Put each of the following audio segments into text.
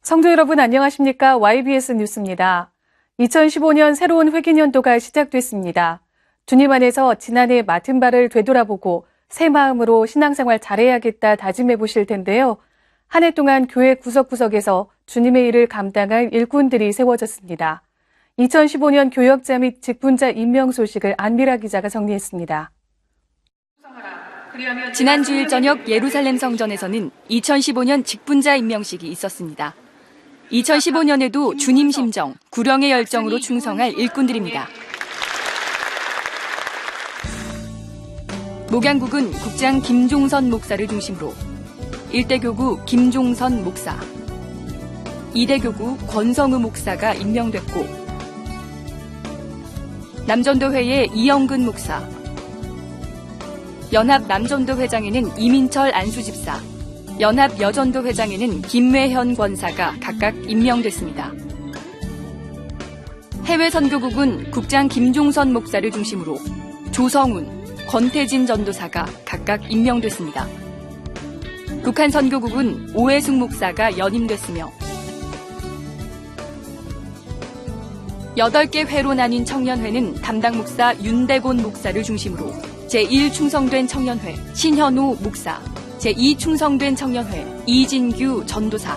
성도 여러분 안녕하십니까? YBS 뉴스입니다. 2015년 새로운 회계년도가 시작됐습니다. 주님 안에서 지난해 맡은 바를 되돌아보고 새 마음으로 신앙생활 잘해야겠다 다짐해 보실 텐데요. 한 해 동안 교회 구석구석에서 주님의 일을 감당할 일꾼들이 세워졌습니다. 2015년 교역자 및 직분자 임명 소식을 안미라 기자가 정리했습니다. 지난 주일 저녁 예루살렘 성전에서는 2015년 직분자 임명식이 있었습니다. 2015년에도 주님 심정, 구령의 열정으로 충성할 일꾼들입니다. 목양국은 국장 김종선 목사를 중심으로 1대 교구 김종선 목사, 2대 교구 권성우 목사가 임명됐고 남전도회의 이영근 목사, 연합 남전도 회장에는 이민철 안수집사, 연합 여전도 회장에는 김매현 권사가 각각 임명됐습니다. 해외 선교국은 국장 김종선 목사를 중심으로 조성훈, 권태진 전도사가 각각 임명됐습니다. 북한 선교국은 오해숙 목사가 연임됐으며 8개 회로 나뉜 청년회는 담당 목사 윤대곤 목사를 중심으로 제1충성된 청년회 신현우 목사, 제2충성된 청년회 이진규 전도사,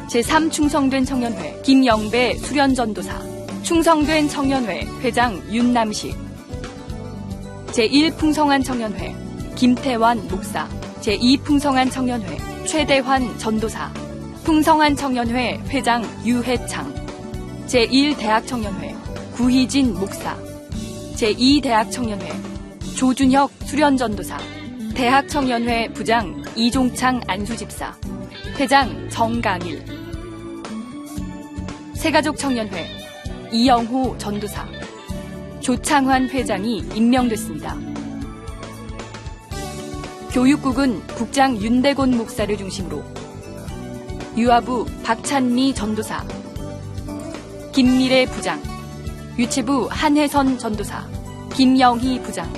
제3충성된 청년회 김영배 수련전도사, 충성된 청년회 회장 윤남식, 제1풍성한 청년회 김태환 목사, 제2풍성한 청년회 최대환 전도사, 풍성한 청년회 회장 유해창, 제1대학청년회 구희진 목사, 제2대학청년회 조준혁 수련전도사, 대학청년회 부장 이종창 안수집사, 회장 정강일, 새가족청년회 이영호 전도사, 조창환 회장이 임명됐습니다. 교육국은 국장 윤대곤 목사를 중심으로 유아부 박찬미 전도사, 김미래 부장, 유치부 한혜선 전도사, 김영희 부장,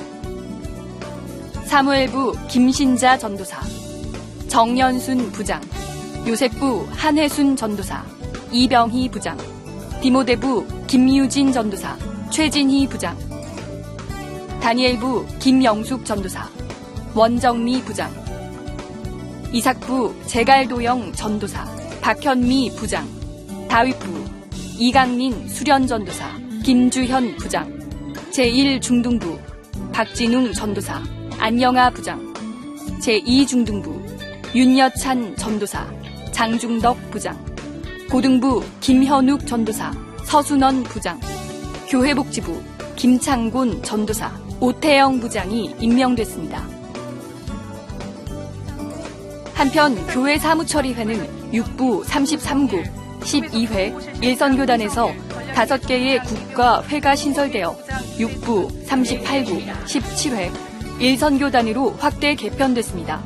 사무엘부 김신자 전도사, 정연순 부장, 요셉부 한혜순 전도사, 이병희 부장, 디모데부 김유진 전도사, 최진희 부장, 다니엘부 김영숙 전도사, 원정미 부장, 이삭부 제갈도영 전도사, 박현미 부장, 다윗부 이강민 수련전도사, 김주현 부장, 제1중등부 박진웅 전도사, 안영아 부장, 제2중등부 윤여찬 전도사, 장중덕 부장, 고등부 김현욱 전도사, 서순원 부장, 교회복지부 김창곤 전도사, 오태영 부장이 임명됐습니다. 한편 교회 사무처리회는 6부 33구 12회 일선교단에서 5개의 국가 회가 신설되어 6부 38구 17회 일선교단으로 확대 개편됐습니다.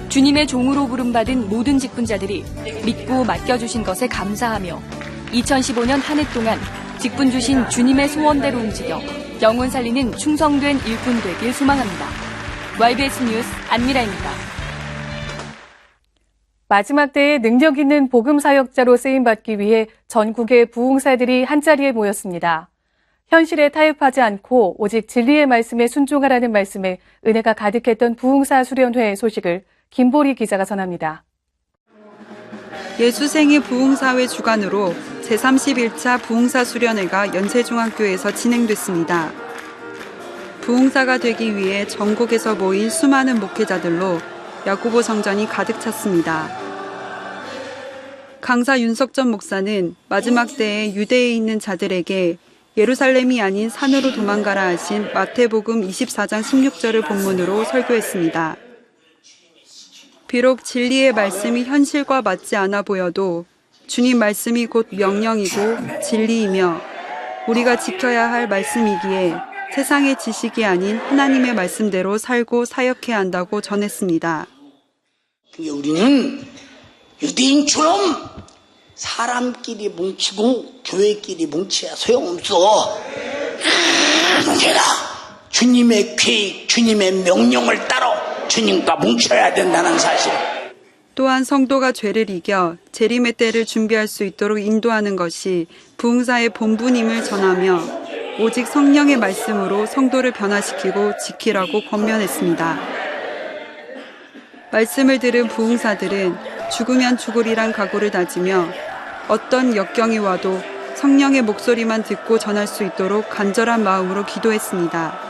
주님의 종으로 부름받은 모든 직분자들이 믿고 맡겨주신 것에 감사하며 2015년 한 해 동안 직분 주신 주님의 소원대로 움직여 영혼 살리는 충성된 일꾼 되길 소망합니다. YBS 뉴스 안미라입니다. 마지막 때에 능력 있는 복음사역자로 쓰임받기 위해 전국의 부흥사들이 한자리에 모였습니다. 현실에 타협하지 않고 오직 진리의 말씀에 순종하라는 말씀에 은혜가 가득했던 부흥사 수련회 소식을 김보리 기자가 전합니다. 예수생의 부흥사회 주관으로 제31차 부흥사 수련회가 연세중학교에서 진행됐습니다. 부흥사가 되기 위해 전국에서 모인 수많은 목회자들로 야고보 성전이 가득 찼습니다. 강사 윤석전 목사는 마지막 때에 유대에 있는 자들에게 예루살렘이 아닌 산으로 도망가라 하신 마태복음 24장 16절을 본문으로 설교했습니다. 비록 진리의 말씀이 현실과 맞지 않아 보여도 주님 말씀이 곧 명령이고 진리이며 우리가 지켜야 할 말씀이기에 세상의 지식이 아닌 하나님의 말씀대로 살고 사역해야 한다고 전했습니다. 우리는 유대인처럼 사람끼리 뭉치고 교회끼리 뭉쳐야 소용없어. 문제다. 주님의 계획, 주님의 명령을 따라 주님과 뭉쳐야 된다는 사실. 또한 성도가 죄를 이겨 재림의 때를 준비할 수 있도록 인도하는 것이 부흥사의 본분임을 전하며 오직 성령의 말씀으로 성도를 변화시키고 지키라고 권면했습니다. 말씀을 들은 부흥사들은 죽으면 죽으리란 각오를 다지며 어떤 역경이 와도 성령의 목소리만 듣고 전할 수 있도록 간절한 마음으로 기도했습니다.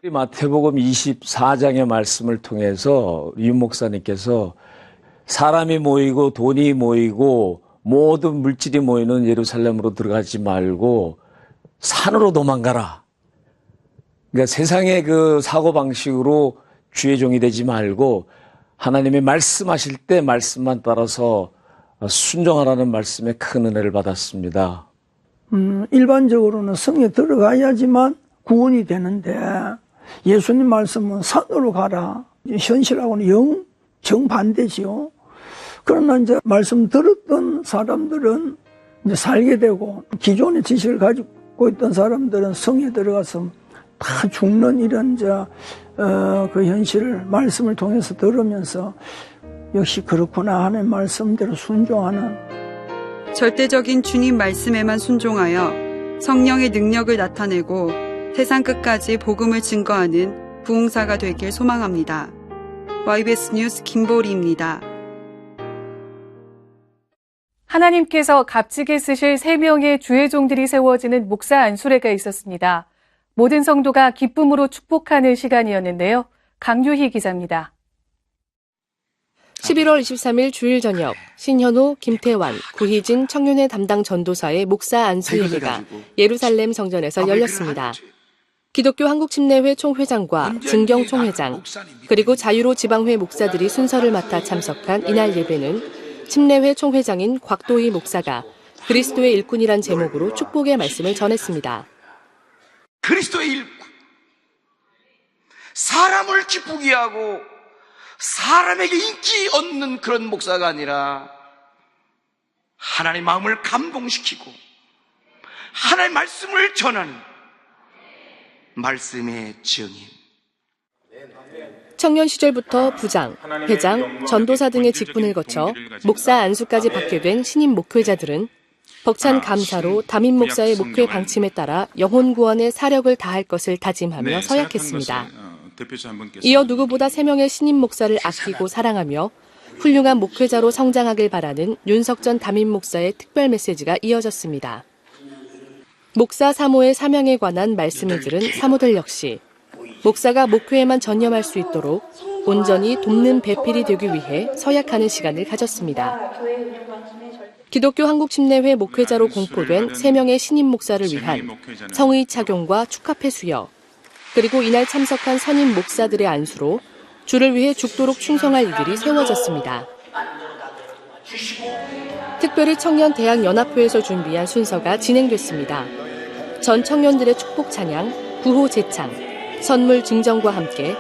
마태복음 24장의 말씀을 통해서 유 목사님께서 사람이 모이고 돈이 모이고 모든 물질이 모이는 예루살렘으로 들어가지 말고 산으로 도망가라. 그러니까 세상의 그 사고방식으로 주의 종이 되지 말고 하나님이 말씀하실 때 말씀만 따라서 순종하라는 말씀에 큰 은혜를 받았습니다. 일반적으로는 성에 들어가야지만 구원이 되는데 예수님 말씀은 산으로 가라. 현실하고는 정반대지요. 그러나 이제 말씀 들었던 사람들은 이제 살게 되고 기존의 지식을 가지고 있던 사람들은 성에 들어가서 다 죽는 이런 그 현실을 말씀을 통해서 들으면서 역시 그렇구나 하는 말씀대로 순종하는 절대적인 주님 말씀에만 순종하여 성령의 능력을 나타내고 세상 끝까지 복음을 증거하는 부흥사가 되길 소망합니다. YBS 뉴스 김보리입니다. 하나님께서 값지게 쓰실 3명의 주의 종들이 세워지는 목사 안수례가 있었습니다. 모든 성도가 기쁨으로 축복하는 시간이었는데요. 강유희 기자입니다. 11월 23일 주일 저녁 신현호, 김태환, 구희진 청년회 담당 전도사의 목사 안수 예배가 예루살렘 성전에서 열렸습니다. 기독교 한국침례회 총회장과 증경 총회장 그리고 자유로 지방회 목사들이 순서를 맡아 참석한 이날 예배는 침례회 총회장인 곽도희 목사가 그리스도의 일꾼이란 제목으로 축복의 말씀을 전했습니다. 그리스도의 일꾼, 사람을 기쁘게 하고 사람에게 인기 얻는 그런 목사가 아니라 하나님의 마음을 감동시키고 하나님의 말씀을 전하는 말씀의 증인. 청년 시절부터 부장, 회장, 전도사 등의 직분을 거쳐 목사 안수까지 받게 된 신임 목회자들은 벅찬 감사로 담임 목사의 목회 방침에 따라 영혼 구원에 사력을 다할 것을 다짐하며 서약했습니다. 이어 누구보다 3명의 신임 목사를 아끼고 사랑하며 훌륭한 목회자로 성장하길 바라는 윤석전 담임 목사의 특별 메시지가 이어졌습니다. 목사 사모의 사명에 관한 말씀을 들은 사모들 역시 목사가 목회에만 전념할 수 있도록 온전히 돕는 배필이 되기 위해 서약하는 시간을 가졌습니다. 기독교 한국침례회 목회자로 공포된 3명의 신임 목사를 위한 성의 착용과 축하패 수여, 그리고 이날 참석한 선임 목사들의 안수로 주를 위해 죽도록 충성할 이들이 세워졌습니다. 특별히 청년대학연합회에서 준비한 순서가 진행됐습니다. 전 청년들의 축복 찬양, 구호 제창, 선물 증정과 함께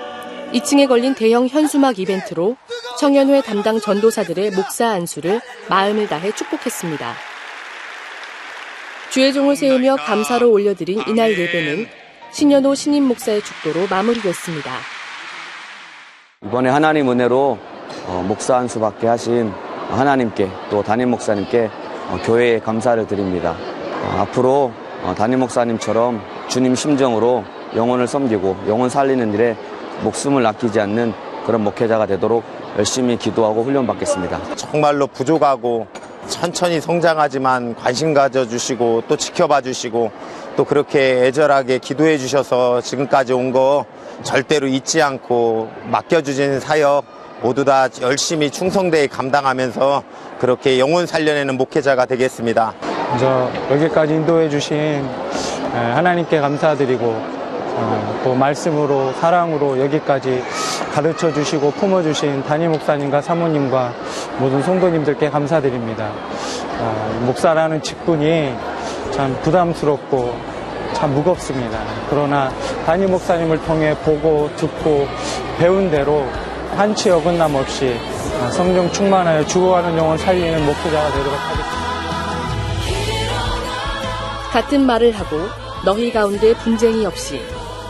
2층에 걸린 대형 현수막 이벤트로 청년회 담당 전도사들의 목사 안수를 마음을 다해 축복했습니다. 주의 종을 세우며 감사로 올려드린 이날 예배는 신현호 신임 목사의 축도로 마무리됐습니다. 이번에 하나님 은혜로 목사 안수 받게 하신 하나님께 또 담임 목사님께 교회에 감사를 드립니다. 앞으로 담임 목사님처럼 주님 심정으로 영혼을 섬기고 영혼 살리는 일에 목숨을 아끼지 않는 그런 목회자가 되도록 열심히 기도하고 훈련받겠습니다. 정말로 부족하고 천천히 성장하지만 관심 가져주시고 또 지켜봐 주시고 또 그렇게 애절하게 기도해 주셔서 지금까지 온 거 절대로 잊지 않고 맡겨주신 사역 모두 다 열심히 충성되게 감당하면서 그렇게 영혼 살려내는 목회자가 되겠습니다. 먼저 여기까지 인도해 주신 하나님께 감사드리고 또 말씀으로 사랑으로 여기까지 가르쳐 주시고 품어 주신 담임 목사님과 사모님과 모든 성도님들께 감사드립니다. 목사라는 직분이 참 부담스럽고 참 무겁습니다. 그러나 담임 목사님을 통해 보고 듣고 배운 대로 한치 어긋남 없이 성령 충만하여 죽어가는 영혼 살리는 목회자가 되도록 하겠습니다. 같은 말을 하고 너희 가운데 분쟁이 없이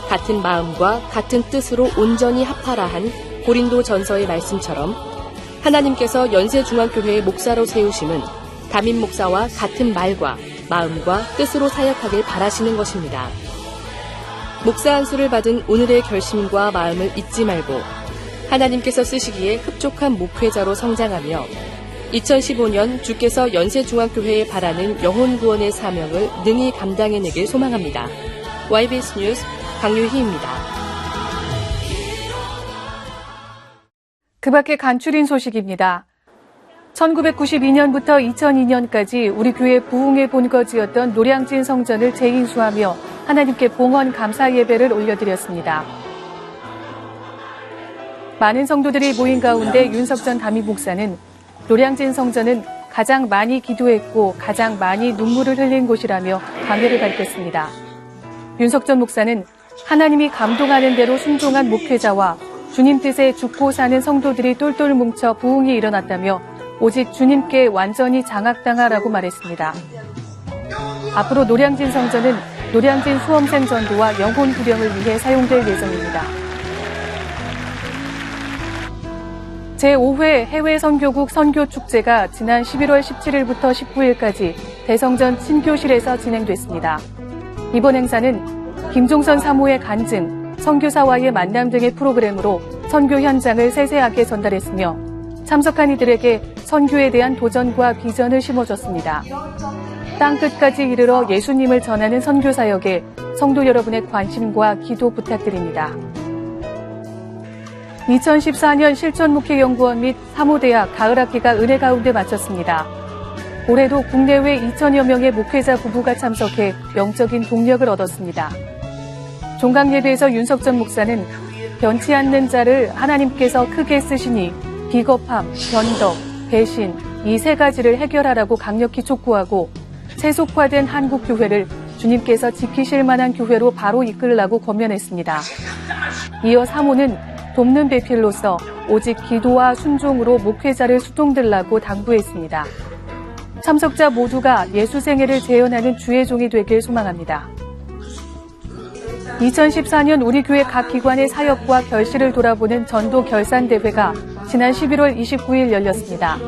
같은 마음과 같은 뜻으로 온전히 합하라 한 고린도 전서의 말씀처럼 하나님께서 연세중앙교회의 목사로 세우심은 담임 목사와 같은 말과 마음과 뜻으로 사역하길 바라시는 것입니다. 목사 안수를 받은 오늘의 결심과 마음을 잊지 말고 하나님께서 쓰시기에 흡족한 목회자로 성장하며 2015년 주께서 연세중앙교회에 바라는 영혼 구원의 사명을 능히 감당해내길 소망합니다. YBS 뉴스 강유희입니다. 그 밖에 간추린 소식입니다. 1992년부터 2002년까지 우리 교회 부흥의 본거지였던 노량진 성전을 재인수하며 하나님께 봉헌 감사 예배를 올려드렸습니다. 많은 성도들이 모인 가운데 윤석전 담임 목사는 노량진 성전은 가장 많이 기도했고 가장 많이 눈물을 흘린 곳이라며 감회를 밝혔습니다. 윤석전 목사는 하나님이 감동하는 대로 순종한 목회자와 주님 뜻에 죽고 사는 성도들이 똘똘 뭉쳐 부흥이 일어났다며 오직 주님께 완전히 장악당하라고 말했습니다. 앞으로 노량진 성전은 노량진 수험생 전도와 영혼 구령을 위해 사용될 예정입니다. 제5회 해외 선교국 선교축제가 지난 11월 17일부터 19일까지 대성전 친교실에서 진행됐습니다. 이번 행사는 김종선 사모의 간증, 선교사와의 만남 등의 프로그램으로 선교 현장을 세세하게 전달했으며 참석한 이들에게 선교에 대한 도전과 비전을 심어줬습니다. 땅끝까지 이르러 예수님을 전하는 선교사역에 성도 여러분의 관심과 기도 부탁드립니다. 2014년 실천목회연구원 및 사모대학 가을학기가 은혜 가운데 마쳤습니다. 올해도 국내외 2,000여 명의 목회자 부부가 참석해 영적인 동력을 얻었습니다. 종강예배에서 윤석전 목사는 변치 않는 자를 하나님께서 크게 쓰시니 비겁함, 변덕, 배신 이 세 가지를 해결하라고 강력히 촉구하고 세속화된 한국 교회를 주님께서 지키실 만한 교회로 바로 이끌라고 권면했습니다. 이어 사모는 돕는 배필로서 오직 기도와 순종으로 목회자를 수동들라고 당부했습니다. 참석자 모두가 예수 생애를 재현하는 주의 종이 되길 소망합니다. 2014년 우리 교회 각 기관의 사역과 결실을 돌아보는 전도 결산대회가 지난 11월 29일 열렸습니다.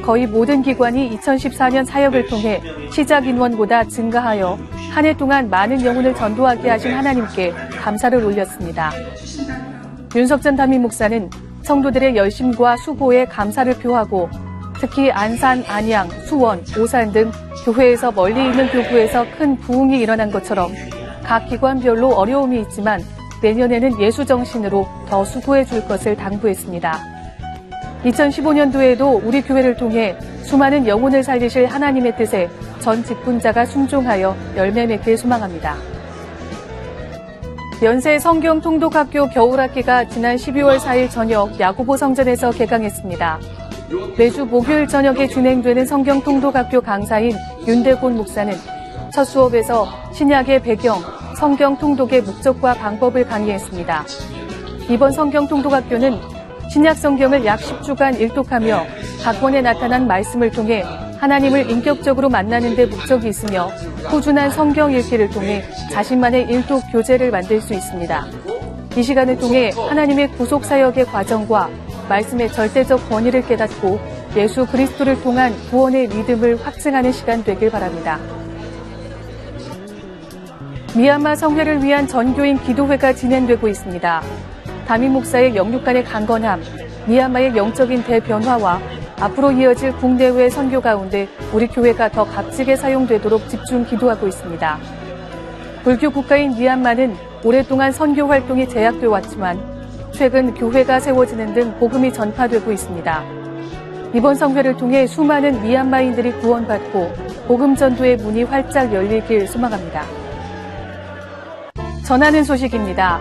거의 모든 기관이 2014년 사역을 통해 시작 인원보다 증가하여 한 해 동안 많은 영혼을 전도하게 하신 하나님께 감사를 올렸습니다. 윤석전 담임 목사는 성도들의 열심과 수고에 감사를 표하고 특히 안산, 안양, 수원, 오산 등 교회에서 멀리 있는 교구에서 큰 부흥이 일어난 것처럼 각 기관별로 어려움이 있지만 내년에는 예수 정신으로 더 수고해 줄 것을 당부했습니다. 2015년도에도 우리 교회를 통해 수많은 영혼을 살리실 하나님의 뜻에 전 직분자가 순종하여 열매 맺길 소망합니다. 연세 성경통독학교 겨울학기가 지난 12월 4일 저녁 야고보 성전에서 개강했습니다. 매주 목요일 저녁에 진행되는 성경통독학교 강사인 윤대곤 목사는 첫 수업에서 신약의 배경, 성경 통독의 목적과 방법을 강의했습니다. 이번 성경통독학교는 신약 성경을 약 10주간 일독하며 각 권에 나타난 말씀을 통해 하나님을 인격적으로 만나는 데 목적이 있으며 꾸준한 성경 읽기를 통해 자신만의 일독 교재를 만들 수 있습니다. 이 시간을 통해 하나님의 구속 사역의 과정과 말씀의 절대적 권위를 깨닫고 예수 그리스도를 통한 구원의 믿음을 확증하는 시간 되길 바랍니다. 미얀마 성회를 위한 전교인 기도회가 진행되고 있습니다. 담임 목사의 영육간의 강건함, 미얀마의 영적인 대변화와 앞으로 이어질 국내외 선교 가운데 우리 교회가 더 값지게 사용되도록 집중 기도하고 있습니다. 불교 국가인 미얀마는 오랫동안 선교 활동이 제약되어 왔지만 최근 교회가 세워지는 등 복음이 전파되고 있습니다. 이번 성회를 통해 수많은 미얀마인들이 구원받고 복음 전도의 문이 활짝 열리길 소망합니다. 전하는 소식입니다.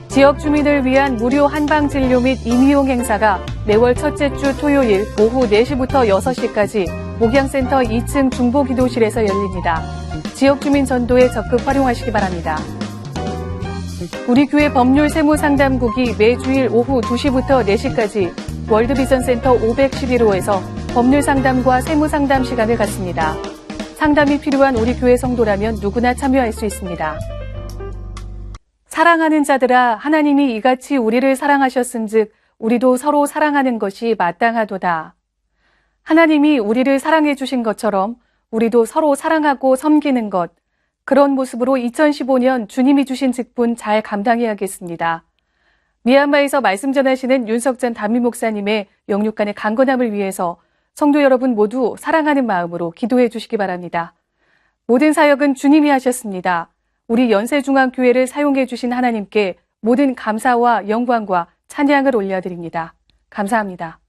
지역 주민을 위한 무료 한방진료 및 임의용 행사가 매월 첫째 주 토요일 오후 4시부터 6시까지 목양센터 2층 중보기도실에서 열립니다. 지역 주민 전도에 적극 활용하시기 바랍니다. 우리 교회 법률세무상담국이 매주일 오후 2시부터 4시까지 월드비전센터 511호에서 법률상담과 세무상담 시간을 갖습니다. 상담이 필요한 우리 교회 성도라면 누구나 참여할 수 있습니다. 사랑하는 자들아, 하나님이 이같이 우리를 사랑하셨은즉 우리도 서로 사랑하는 것이 마땅하도다. 하나님이 우리를 사랑해 주신 것처럼 우리도 서로 사랑하고 섬기는 것, 그런 모습으로 2015년 주님이 주신 직분 잘 감당해야겠습니다. 미얀마에서 말씀 전하시는 윤석전 담임 목사님의 영육간의 강건함을 위해서 성도 여러분 모두 사랑하는 마음으로 기도해 주시기 바랍니다. 모든 사역은 주님이 하셨습니다. 우리 연세중앙교회를 사용해 주신 하나님께 모든 감사와 영광과 찬양을 올려드립니다. 감사합니다.